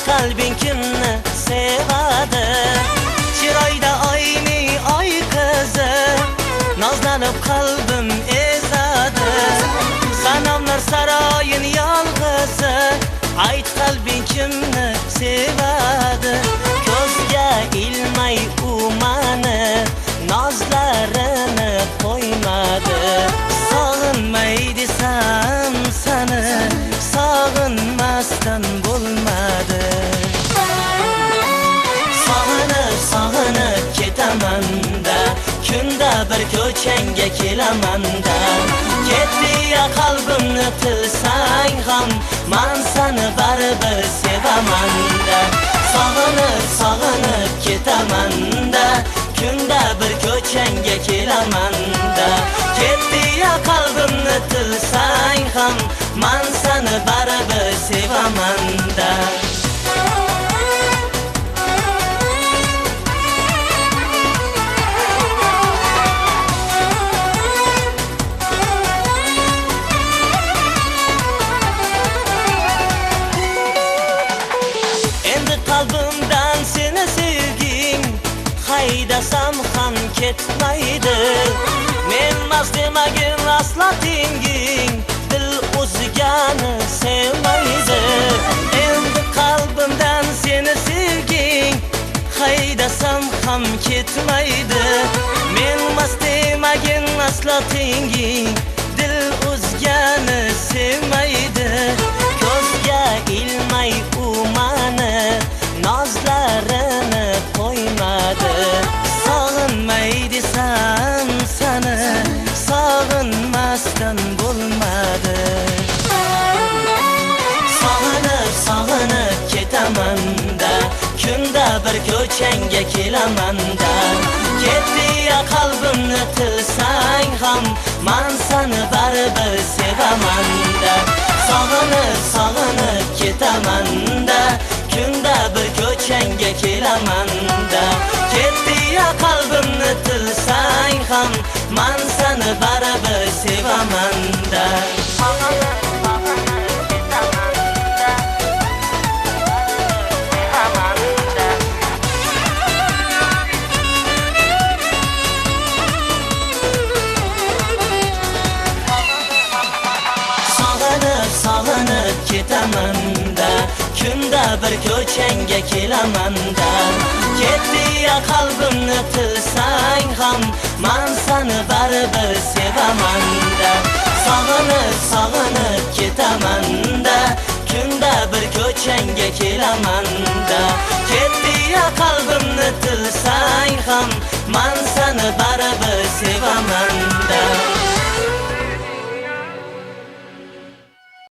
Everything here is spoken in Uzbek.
qalbing kimni sevadi? Chiroyda oyni oy qizi, nozlanib qalbim ezadi. Sanamlar saroyin yolg'izi, ayt qalbing kimni sevadi? Ko'zga ilmay u mani, nozlarini qo'ymadi. Sog'inmay desam seni, sog'inmasdan bo'lmadi. Sog'inib ketaman-da, kunda bir ko'changga kelaman-da. Ketdi-ya qalbimni tilsang ham, men seni baribir sevaman-da. Sog'inib ketaman-da, kunda bir ko'changga kelaman-da. Ketdi-ya qalbimni tilsang ham, men seni baribir sevaman-da. Qalbimdan seni sevging, haydasam ham ketmaydi. Menmas demagin aslo tenging, dil o'zgani sevmaydi. Endi qalbimdan seni sevging, haydasam ham ketmaydi. Menmas demagin aslo tenging, dil o'zgani sevmaydi. Ko'zga ilmay u mani, nozlarini qo'ymadi. Sog'inmay desam seni, sog'inmasdan bo'lmadi. Sog'inib ketaman-da, kunda bir ko'changga kelaman-da. Ketdi-ya qalbimni tilsang ham, men seni baribir sevaman-da. Sog'inib ketaman-da, kunda bir ko'changga kelaman-da. Ketdi-ya qalbimni tilsang ham, men seni baribir sevaman-da. Sog'inib ketaman-da, kunda bir ko'changga kelaman-da. Ketdi-ya qalbimni tilsang ham, men seni baribir sevaman-da. Sog'inib ketaman-da, kunda bir ko'changga kelaman-da. Ketdi-ya qalbimni tilsang ham, men seni baribir sevaman-da.